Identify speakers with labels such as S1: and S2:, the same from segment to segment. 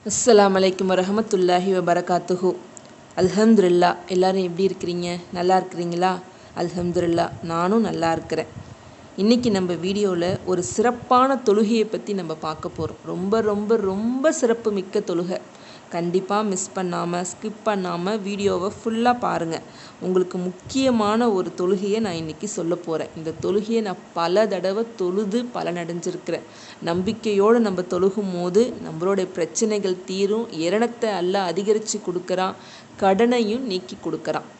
S1: அஸ்ஸலாமு அலைக்கும் வரஹமத்துல்லாஹி வபரகாத்துஹு. அல்ஹம்துலில்லா. எல்லோரும் எப்படி இருக்கிறீங்க? நல்லா இருக்கிறீங்களா? அல்ஹம்துலில்லா, நானும் நல்லா இருக்கிறேன். இன்றைக்கி நம்ம வீடியோவில் ஒரு சிறப்பான தொழுகையை பற்றி நம்ம பார்க்க போகிறோம். ரொம்ப ரொம்ப ரொம்ப சிறப்பு மிக்க தொழுகை. கண்டிப்பாக மிஸ் பண்ணாமல் ஸ்கிப் பண்ணாமல் வீடியோவை ஃபுல்லாக பாருங்கள். உங்களுக்கு முக்கியமான ஒரு தொழுகையை நான் இன்றைக்கி சொல்ல போகிறேன். இந்த தொழுகையை நான் பல தடவை தொழுது பலனடைஞ்சிருக்கிறேன். நம்பிக்கையோடு நம்ம தொழுகும் போது நம்மளுடைய பிரச்சனைகள் தீரும். இரணத்தை அல்லாஹ் அதிகரித்து கொடுக்குறான், கடனையும் நீக்கி கொடுக்குறான்.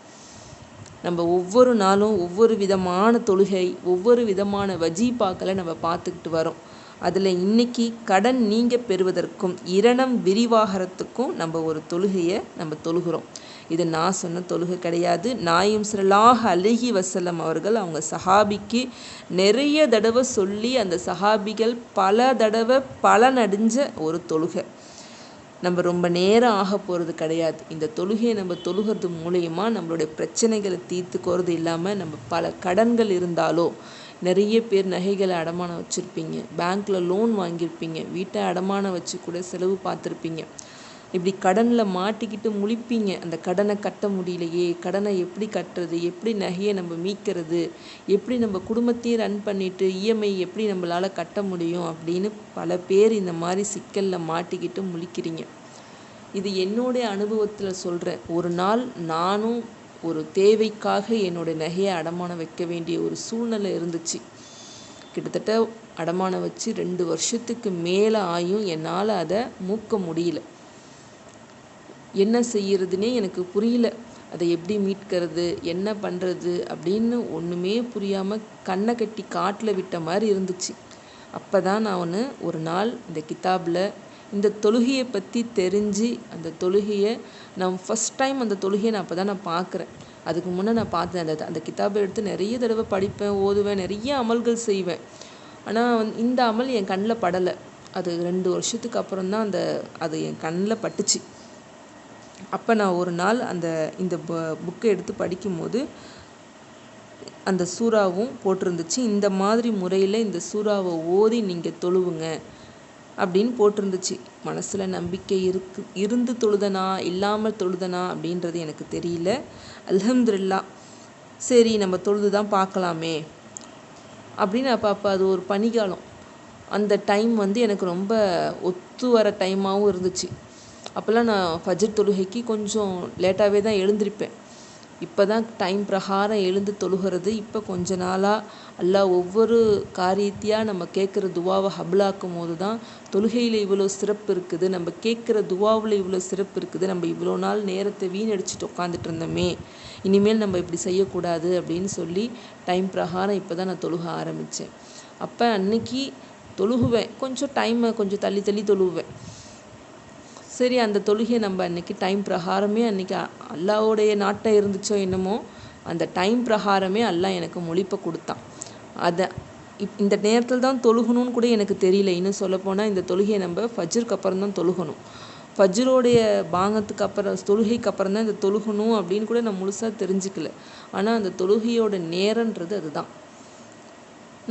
S1: நம்ம ஒவ்வொரு நாளும் ஒவ்வொரு விதமான தொழுகை, ஒவ்வொரு விதமான வஜீபாக்களை நம்ம பார்த்துக்கிட்டு வரோம். அதில் இன்றைக்கி கடன் நீங்கள் பெறுவதற்கும் இரணம் விரிவாகிறதுக்கும் நம்ம ஒரு தொழுகையை நம்ம தொழுகிறோம். இது நான் சொன்ன தொழுகை கிடையாது. நாயும் ஸல்லல்லாஹு அலைஹி வஸல்லம் அவர்கள் அவங்க சஹாபிக்கு நிறைய தடவை சொல்லி அந்த சஹாபிகள் பல தடவை பலனடைஞ்ச ஒரு தொழுகை. நம்ம ரொம்ப நேரம் ஆக போகிறது கிடையாது. இந்த தொழுகையை நம்ம தொழுகிறது மூலயமா நம்மளுடைய பிரச்சனைகளை தீர்த்துக்கிறது இல்லாமல், நம்ம பல கடன்கள் இருந்தாலோ, நிறைய பேர் நகைகளை அடமானம் வச்சுருப்பீங்க, பேங்க்கில் லோன் வாங்கியிருப்பீங்க, வீட்டை அடமானம் வச்சு கூட செலவு பார்த்துருப்பீங்க. இப்படி கடனில் மாட்டிக்கிட்டு முழிப்பீங்க. அந்த கடனை கட்ட முடியலையே, கடனை எப்படி கட்டுறது, எப்படி நகையை நம்ம மீட்கிறது, எப்படி நம்ம குடும்பத்தையும் ரன் பண்ணிவிட்டு இஎம்ஐ எப்படி நம்மளால் கட்ட முடியும் அப்படின்னு பல பேர் இந்த மாதிரி சிக்கலில் மாட்டிக்கிட்டு முழிக்கிறீங்க. இது என்னுடைய அனுபவத்தில் சொல்கிறேன். ஒரு நாள் நானும் ஒரு தேவைக்காக என்னுடைய நகையை அடமானம் வைக்க வேண்டிய ஒரு சூழ்நிலை இருந்துச்சு. கிட்டத்தட்ட அடமானம் வச்சு 2 வருஷத்துக்கு மேலே ஆயும் என்னால் அதை மூக்க முடியல. என்ன செய்யறதுனே எனக்கு புரியல. அதை எப்படி மீட்கிறது, என்ன பண்ணுறது அப்படின்னு ஒன்றுமே புரியாமல் கண்ணை கட்டி காட்டில் விட்ட மாதிரி இருந்துச்சு. அப்போ தான் நான் ஒரு நாள் இந்த கிதாபில் இந்த தொழுகையை பற்றி தெரிஞ்சு, அந்த தொழுகையை நான் ஃபஸ்ட் டைம் அந்த தொழுகையை நான் அப்போ தான் நான் பார்க்குறேன். அதுக்கு முன்னே நான் பார்த்தேன். அந்த கிதாபை எடுத்து நிறைய தடவை படிப்பேன், ஓதுவேன், நிறைய அமல்கள் செய்வேன். ஆனால் இந்த அமல் என் கண்ணில் படலை. அது 2 வருஷத்துக்கு அப்புறம் தான் அது என் கண்ணில் பட்டுச்சு. அப்போ நான் ஒரு நாள் இந்த புக்கை எடுத்து படிக்கும்போது அந்த சூறாவும் போட்டிருந்துச்சு. இந்த மாதிரி முறையில் இந்த சூறாவை ஓதி நீங்கள் தொழுவுங்க அப்படின்னு போட்டிருந்துச்சு. மனசில் நம்பிக்கை இருந்து தொழுதனா இல்லாமல் தொழுதனா அப்படின்றது எனக்கு தெரியல. அல்ஹம்துலில்லா, சரி நம்ம தொழுது தான் பார்க்கலாமே அப்படின்னு. அப்போ அது ஒரு பனிகாலம். அந்த டைம் எனக்கு ரொம்ப ஒத்து வர டைமாகவும் இருந்துச்சு. அப்போல்லாம் நான் ஃபஜ்ர் தொழுகைக்கு கொஞ்சம் லேட்டாகவே தான் எழுந்திருப்பேன். இப்போ தான் டைம் பிரகாரம் எழுந்து தொழுகிறது. இப்போ கொஞ்ச நாளாக அல்லாஹ் ஒவ்வொரு காரியத்தையாக நம்ம கேட்குற துவாவை ஹபிலாக்கும் போது தான் தொழுகையில் இவ்வளோ சிறப்பு இருக்குது, நம்ம கேட்குற துவாவில் இவ்வளோ சிறப்பு இருக்குது, நம்ம இவ்வளோ நாள் நேரத்தை வீணடிச்சுட்டு உட்காந்துட்டு இருந்தோமே, இனிமேல் நம்ம இப்படி செய்யக்கூடாது அப்படின்னு சொல்லி டைம் பிரகாரம் இப்போ தான் நான் தொழுக ஆரம்பித்தேன். அப்போ அன்னைக்கு தொழுகுவேன், கொஞ்சம் டைமை கொஞ்சம் தள்ளி தள்ளி தொழுவேன். சரி, அந்த தொழுகையை நம்ம அன்றைக்கி டைம் பிரகாரமே, அன்றைக்கி அல்லாஹ்வுடைய நாட்டை இருந்துச்சோ என்னமோ, அந்த டைம் பிரகாரமே அல்லாஹ் எனக்கு மொழிப்பை கொடுத்தான். அதை இந்த நேரத்தில் தான் தொழுகணும்னு கூட எனக்கு தெரியல. இன்னும் சொல்லப்போனால் இந்த தொழுகையை நம்ம ஃபஜ்ருக்கு அப்புறம் தான் தொழுகணும். ஃபஜ்ருடைய பாங்கத்துக்கு அப்புறம், தொழுகைக்கு அப்புறம் தான் இந்த தொழுகணும் அப்படின்னு கூட நான் முழுசாக தெரிஞ்சுக்கல. ஆனால் அந்த தொழுகையோட நேரன்றது அதுதான்.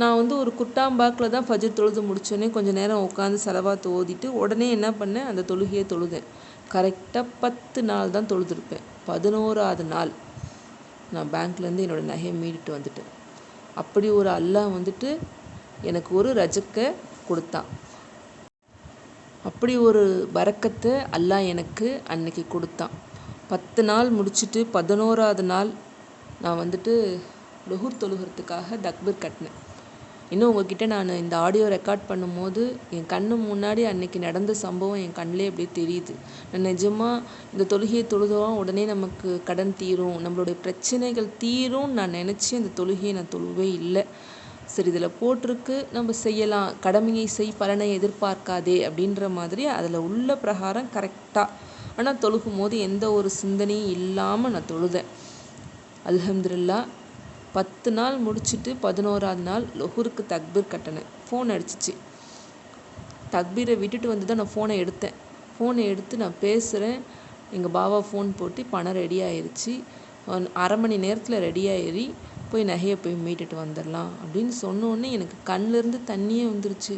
S1: நான் ஒரு குட்டாம்பாக்கில் தான் ஃபஜ்ர் தொழுது முடித்தோடனே கொஞ்சம் நேரம் உட்காந்து செலவாத்து ஓதிட்டு உடனே என்ன பண்ணேன், அந்த தொழுகையை தொழுதேன். கரெக்டாக 10 நாள் தான் தொழுதுருப்பேன். 11ஆவது நாள் நான் பேங்க்லேருந்து என்னோடய நகையை மீட்டுட்டு வந்துட்டேன். அப்படி ஒரு அல்லாஹ் எனக்கு ஒரு ரஜக்கை கொடுத்தான். அப்படி ஒரு பரக்கத்தை அல்லாஹ் எனக்கு அன்னைக்கு கொடுத்தான். 10 நாள் முடிச்சுட்டு 11ஆவது நாள் நான் லுஹூர் தொழுகிறதுக்காக தக்பீர் கட்டினேன். இன்னும் உங்ககிட்ட நான் இந்த ஆடியோ ரெக்கார்ட் பண்ணும்போது என் கண்ணு முன்னாடி அன்னைக்கு நடந்த சம்பவம் என் கண்ணிலே அப்படியே தெரியுது. நான் நிஜமாக இந்த தொழுகையை தொழுதோம் உடனே நமக்கு கடன் தீரும், நம்மளுடைய பிரச்சனைகள் தீரும் நான் நினச்சி அந்த தொழுகையை நான் தொழுவே இல்லை. சரி, இதில் போட்டிருக்கு நம்ம செய்யலாம், கடமையை செய் பலனை எதிர்பார்க்காதே அப்படின்ற மாதிரி அதில் உள்ள பிரகாரம் கரெக்டாக. ஆனால் தொழுகும் போது எந்த ஒரு சிந்தனையும் இல்லாமல் நான் தொழுதேன். அல்ஹம்துலில்லா. 10 நாள் முடிச்சுட்டு 11ஆவது நாள் லுஹூருக்கு தக்பீர் கட்டினேன். ஃபோன் அடிச்சிச்சு. தக்பீரை விட்டுட்டு வந்து தான் நான் ஃபோனை எடுத்தேன். ஃபோனை எடுத்து நான் பேசுகிறேன். எங்கள் பாவா ஃபோன் போட்டு பணம் ரெடி ஆயிடுச்சு, 1/2 மணி நேரத்தில் ரெடி ஆகி போய் நகையை போய் மீட்டுட்டு வந்துடலாம் அப்படின்னு சொன்னோடனே எனக்கு கண்ணிலேருந்து தண்ணியே வந்துருச்சு.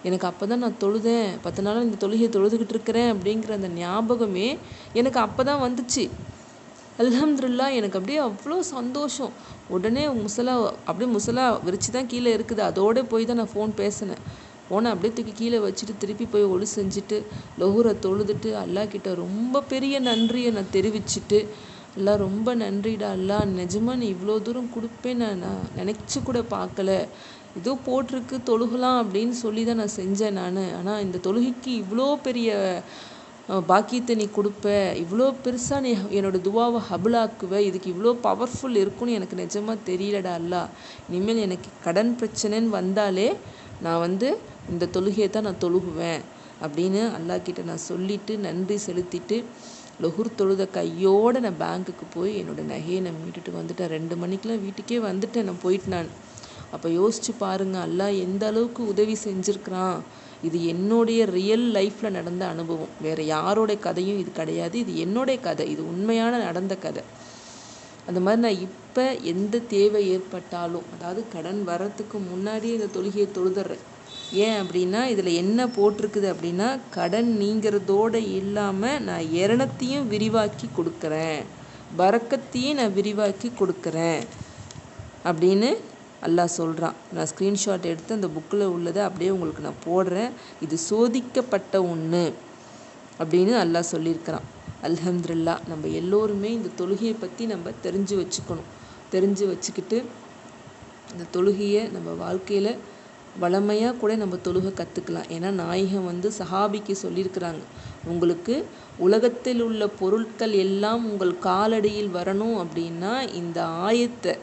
S1: எனக்கு அப்போ தான் நான் தொழுதேன், 10 நாளாக இந்த தொழுகையை தொழுதுகிட்டு இருக்கிறேன் அப்படிங்கிற அந்த ஞாபகமே எனக்கு அப்போ தான் வந்துச்சு. அல்ஹம்துலில்லாஹ், எனக்கு அப்படியே அவ்வளோ சந்தோஷம். உடனே அப்படியே முசலா விரிச்சு தான் கீழே இருக்குது, அதோடு போய் தான் நான் ஃபோன் பேசினேன். ஃபோனை அப்படியே தூக்கி கீழே வச்சுட்டு திருப்பி போய் ஒளி செஞ்சுட்டு லொஹூரை தொழுதுட்டு அல்லாஹ் கிட்ட ரொம்ப பெரிய நன்றியை நான் தெரிவிச்சுட்டு, அல்லாஹ் ரொம்ப நன்றிடா அல்லாஹ், நிஜமாக நீ இவ்வளோ தூரம் கொடுப்பேன்னு நான் நினச்சி கூட பார்க்கல. ஏதோ போட்டிருக்கு தொழுகலாம் அப்படின்னு சொல்லி தான் நான் செஞ்சேன் நான். ஆனால் இந்த தொழுகைக்கு இவ்வளோ பெரிய பாக்கியத்தை நீ கொடுப்ப, இவ்வளோ பெருசாக நீ என்னோட துவாவை ஹபுலாக்குவ, இதுக்கு இவ்வளோ பவர்ஃபுல் இருக்குன்னு எனக்கு நிஜமாக தெரியலடா அல்லாஹ். இனிமேல் எனக்கு கடன் பிரச்சனைன்னு வந்தாலே நான் இந்த தொழுகையை தான் நான் தொழுகுவேன் அப்படின்னு அல்லாஹ் கிட்ட நான் சொல்லிட்டு நன்றி செலுத்திட்டு லொஹூர் தொழுத கையோடு நான் பேங்க்குக்கு போய் என்னோடய நகையை நான் மீட்டுட்டு வந்துட்டேன். 2 மணிக்கெலாம் வீட்டுக்கே வந்துட்டேன் நான் போயிட்டு. அப்போ யோசிச்சு பாருங்கள், அல்லாஹ் எந்த அளவுக்கு உதவி செஞ்சுருக்கிறான். இது என்னுடைய ரியல் லைஃப்பில் நடந்த அனுபவம், வேறு யாரோடைய கதையும் இது கிடையாது. இது என்னுடைய கதை, இது உண்மையான நடந்த கதை. அந்த மாதிரி நான் இப்போ எந்த தேவை ஏற்பட்டாலும், அதாவது கடன் வர்றதுக்கு முன்னாடியே இந்த தொழுகையை தொழுதுறேன். ஏன் அப்படின்னா இதில் என்ன போட்டிருக்குது அப்படின்னா, கடன் நீங்கிறதோடு இல்லாமல் நான் இரணத்தையும் விரிவாக்கி கொடுக்குறேன், பரக்கத்தையும் நான் விரிவாக்கி கொடுக்குறேன் அப்படின்னு அல்லாஹ் சொல்கிறான். நான் ஸ்க்ரீன்ஷாட் எடுத்து அந்த புக்கில் உள்ளதை அப்படியே உங்களுக்கு நான் போடுறேன். இது சோதிக்கப்பட்ட ஒன்று அப்படின்னு அல்லாஹ் சொல்லியிருக்கிறான். அல்ஹம்துலில்லாஹ், நம்ம எல்லோருமே இந்த தொழுகையை பற்றி நம்ம தெரிஞ்சு வச்சுக்கணும். தெரிஞ்சு வச்சுக்கிட்டு இந்த தொழுகையை நம்ம வாழ்க்கையில் வளமையாக கூட நம்ம தொழுகை கற்றுக்கலாம். ஏன்னா நாயகம் சஹாபிக்கு சொல்லியிருக்கிறாங்க, உங்களுக்கு உலகத்தில் உள்ள பொருட்கள் எல்லாம் உங்கள் காலடியில் வரணும் அப்படின்னா இந்த ஆயத்தை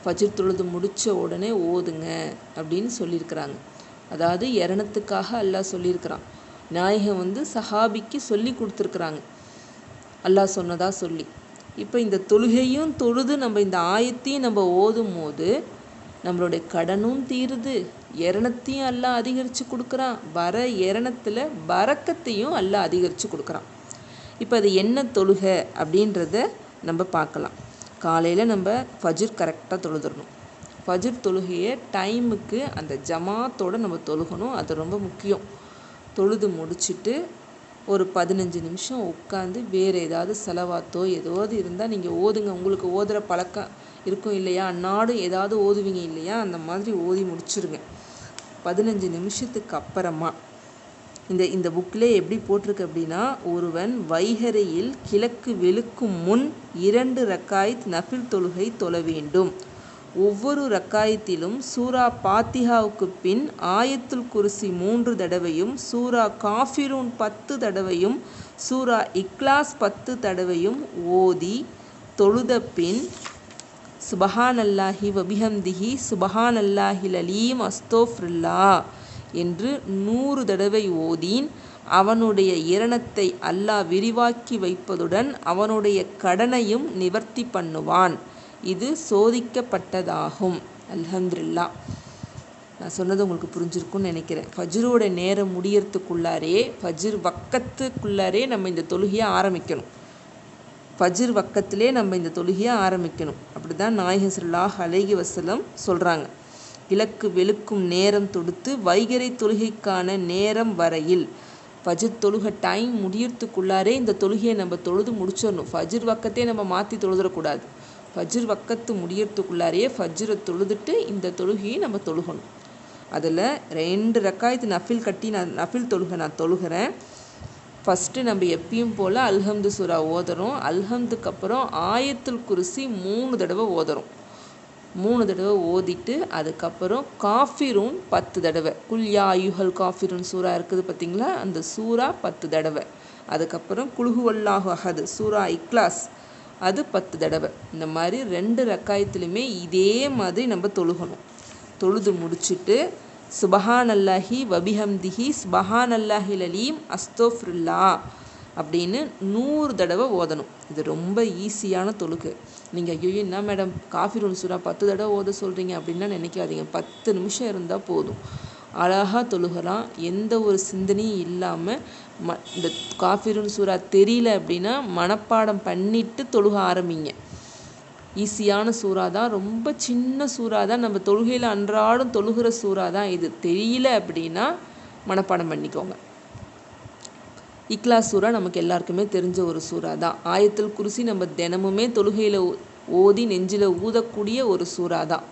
S1: ஃபஜ்ர் தொழுது முடித்த உடனே ஓதுங்க அப்படின்னு சொல்லியிருக்கிறாங்க. அதாவது இரணத்துக்காக அல்லாஹ் சொல்லியிருக்கிறான். நாயகம் சஹாபிக்கு சொல்லி கொடுத்துருக்குறாங்க அல்லாஹ் சொன்னதாக சொல்லி. இப்போ இந்த தொழுகையும் தொழுது நம்ம இந்த ஆயத்தையும் நம்ம ஓதும் போது நம்மளுடைய கடனும் தீருது, இரணத்தையும் அல்லாஹ் அதிகரித்து கொடுக்குறான், வர இரணத்தில் பரக்கத்தையும் அல்லாஹ் அதிகரித்து கொடுக்குறான். இப்போ அது என்ன தொழுகை அப்படின்றத நம்ம பார்க்கலாம். காலையில் நம்ம ஃபஜ்ர் கரெக்டாக தொழுதுடணும். ஃபஜ்ர் தொழுகையை டைமுக்கு அந்த ஜமாத்தோடு நம்ம தொழுகணும், அது ரொம்ப முக்கியம். தொழுது முடிச்சுட்டு ஒரு 15 நிமிஷம் உட்காந்து வேறு ஏதாவது செலவாத்தோ ஏதாவது இருந்தால் நீங்கள் ஓதுங்க. உங்களுக்கு ஓதுகிற பழக்கம் இருக்கும் இல்லையா, அன்னாடும் ஏதாவது ஓதுவீங்க இல்லையா, அந்த மாதிரி ஓதி முடிச்சுருங்க. 15 நிமிஷத்துக்கு அப்புறமா இந்த புக்கிலே எப்படி போட்டிருக்கு அப்படின்னா, ஒருவன் வைகரையில் கிழக்கு வெளுக்கும் முன் 2 ரக்காயத் நஃபில் தொழுகை தொழ வேண்டும். ஒவ்வொரு ரக்காயத்திலும் சூரா பாத்திஹாவுக்கு பின் ஆயத்துல் குர்சி 3 தடவையும், சூரா காஃபிரூன் 10 தடவையும், சூரா இக்லாஸ் 10 தடவையும் ஓதி தொழுத பின் சுபஹானல்லாஹி வபிஹம்திஹி சுபஹானல்லாஹில் அலீம் அஸ்தோஃபிருல்லா என்று 100 தடவை ஓதீன் அவனுடைய இரணத்தை அல்லாஹ் விரிவாக்கி வைப்பதுடன் அவனுடைய கடனையும் நிவர்த்தி பண்ணுவான். இது சோதிக்கப்பட்டதாகும். அல்ஹம்துலில்லாஹ், நான் சொன்னது உங்களுக்கு புரிஞ்சிருக்கும்னு நினைக்கிறேன். ஃபஜ்ரோட நேரம் முடியறதுக்குள்ளாரே, ஃபஜ்ர் வக்கத்துக்குள்ளாரே நம்ம இந்த தொழுகையை ஆரம்பிக்கணும். ஃபஜ்ர் வக்கத்திலே நம்ம இந்த தொழுகையை ஆரம்பிக்கணும். அப்படி தான் நாயகம் ஸல்லல்லாஹு அலைஹி வஸல்லம் சொல்கிறாங்க. கிழக்கு வெளுக்கும் நேரம் தொடுத்து வைகரை தொழுகைக்கான நேரம் வரையில், ஃபஜ்ர் தொழுகை டைம் முடியறதுக்குள்ளாரே இந்த தொழுகையை நம்ம தொழுது முடிச்சிடணும். ஃபஜ்ர் வக்கத்தே நம்ம மாற்றி தொழுதுறக்கூடாது. ஃபஜ்ர் வக்கத்து முடியறதுக்குள்ளாரே ஃபஜ்ரை தொழுதுட்டு இந்த தொழுகையை நம்ம தொழுகணும். அதில் 2 ரக்காயத்து நஃபில் தொழுகை நான் தொழுகிறேன். ஃபஸ்ட்டு நம்ம எப்பயும் போல் அல்ஹம்து சூரா ஓதுறோம். அல்ஹம்துக்கு அப்புறம் ஆயத்துல் குர்சி 3 தடவை ஓதுறோம். 3 தடவை ஓதிட்டு அதுக்கப்புறம் காஃபிரூன் 10 தடவை, குல் யா அய்யுஹல் காஃபிரூன் சூரா இருக்குது பார்த்தீங்களா, அந்த சூரா 10 தடவை. அதுக்கப்புறம் குல்ஹுவல்லாஹு அஹது சூரா இக்லாஸ் அது 10 தடவை. இந்த மாதிரி 2 ரக்காயத்துலையுமே இதே மாதிரி நம்ம தொழுகணும். தொழுது முடிச்சுட்டு சுபஹானல்லாஹி வபிஹம்திஹி சுபஹானல்லாஹில் அலீம் அஸ்தோஃபிருல்லா அப்படின்னு 100 தடவை ஓதணும். இது ரொம்ப ஈஸியான தொழுகை. நீங்கள் ஐயோ என்ன மேடம் காஃபிரூன் சூரா 10 தடவை ஓத சொல்கிறீங்க அப்படின்னா நினைக்காதீங்க. 10 நிமிஷம் இருந்தால் போதும், அழகாக தொழுகலாம். எந்த ஒரு சிந்தனையும் இல்லாமல் இந்த காஃபிரூன் சூரா தெரியல அப்படின்னா மனப்பாடம் பண்ணிவிட்டு தொழுக ஆரம்பிங்க. ஈஸியான சூறா தான், ரொம்ப சின்ன சூறா தான், நம்ம தொழுகையில் அன்றாடம் தொழுகிற சூறா தான் இது. தெரியல அப்படின்னா மனப்பாடம் பண்ணிக்கோங்க. இக்லாஸ் சூரா நமக்கு எல்லாருக்குமே தெரிஞ்ச ஒரு சூறா தான். ஆயத்துல் குர்சி நம்ம தினமுமே தொழுகையில் ஓதி நெஞ்சில் ஊதக்கூடிய ஒரு சூறா தான்.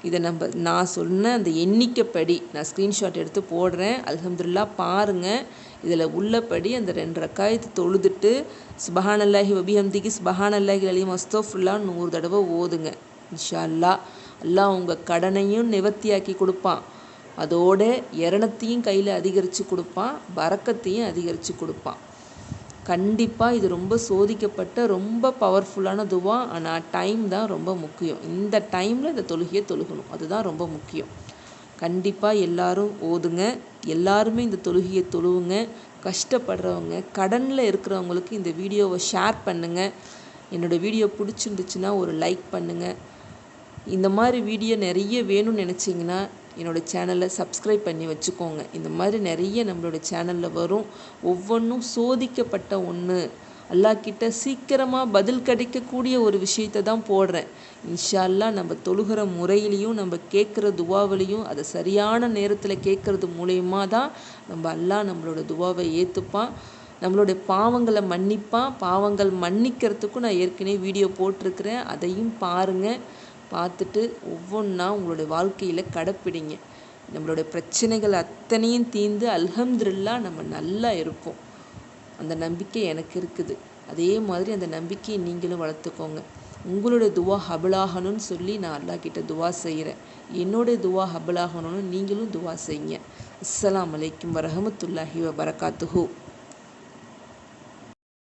S1: இதை நான் சொன்ன அந்த எண்ணிக்கைப்படி நான் ஸ்க்ரீன்ஷாட் எடுத்து போடுறேன். அல்ஹம்துலில்லாஹ் பாருங்கள். இதில் உள்ளபடி அந்த 2 ரக்காயத்து தொழுதுட்டு சுபஹானல்லாஹி வபிஹம்திஹி சுபஹானல்லாஹி அலீம் அஸ்தக்ஃபிருல்லாஹ் 100 தடவை ஓதுங்க. இன்ஷா அல்லாஹ் அல்லாஹ் உங்கள் கடனையும் நிவர்த்தியாக்கி கொடுப்பான். அதோட இரணத்தையும் கையில் அதிகரித்து கொடுப்பான், பரக்கத்தையும் அதிகரித்து கொடுப்பான். கண்டிப்பாக இது ரொம்ப சோதிக்கப்பட்ட ரொம்ப பவர்ஃபுல்லான துவா. ஆனால் டைம் தான் ரொம்ப முக்கியம். இந்த டைமில் இந்த தொழுகையை தொழுகணும், அதுதான் ரொம்ப முக்கியம். கண்டிப்பாக எல்லாரும் ஓதுங்க, எல்லாருமே இந்த தொழுகையை தொழுவுங்க. கஷ்டப்படுறவங்க கடனில் இருக்கிறவங்களுக்கு இந்த வீடியோவை ஷேர் பண்ணுங்கள். என்னோடய வீடியோ பிடிச்சிருந்துச்சுன்னா ஒரு லைக் பண்ணுங்கள். இந்த மாதிரி வீடியோ நிறைய வேணும்னு நினச்சிங்கன்னா என்னோடய சேனலை சப்ஸ்கிரைப் பண்ணி வச்சுக்கோங்க. இந்த மாதிரி நிறைய நம்மளோட சேனலில் வரும். ஒவ்வொன்றும் சோதிக்கப்பட்ட ஒன்று, அல்லாஹ்கிட்ட சீக்கிரமாக பதில் கிடைக்கக்கூடிய ஒரு விஷயத்தை தான் போடுறேன். இன்ஷா அல்லாஹ் நம்ம தொழுகிற முறையிலையும் நம்ம கேட்குற துவாவிலையும் அதை சரியான நேரத்தில் கேட்குறது மூலயமா தான் அல்லாஹ் நம்மளோட துவாவை ஏற்றுப்பான், நம்மளுடைய பாவங்களை மன்னிப்பான். பாவங்கள் மன்னிக்கிறதுக்கும் நான் ஏற்கனவே வீடியோ போட்டிருக்கிறேன், அதையும் பாருங்கள். பார்த்துட்டு ஒவ்வொன்றா உங்களுடைய வாழ்க்கையில் கடைப்பிடிங்க. நம்மளோட பிரச்சனைகள் அத்தனையும் தீர்ந்து அல்ஹம்துலில்லாஹ் நம்ம நல்லா இருப்போம். அந்த நம்பிக்கை எனக்கு இருக்குது. அதே மாதிரி அந்த நம்பிக்கையை நீங்களும் வளர்த்துக்கோங்க. உங்களுடைய துவா ஹபலாகணும்னு சொல்லி நான் அல்லாஹ்கிட்ட துவா செய்கிறேன். என்னுடைய துவா ஹபலாகணும்னு நீங்களும் துவா செய்யுங்க. அஸ்ஸலாமு அலைக்கும் வரஹ்மத்துல்லாஹி வபரகாத்துஹு.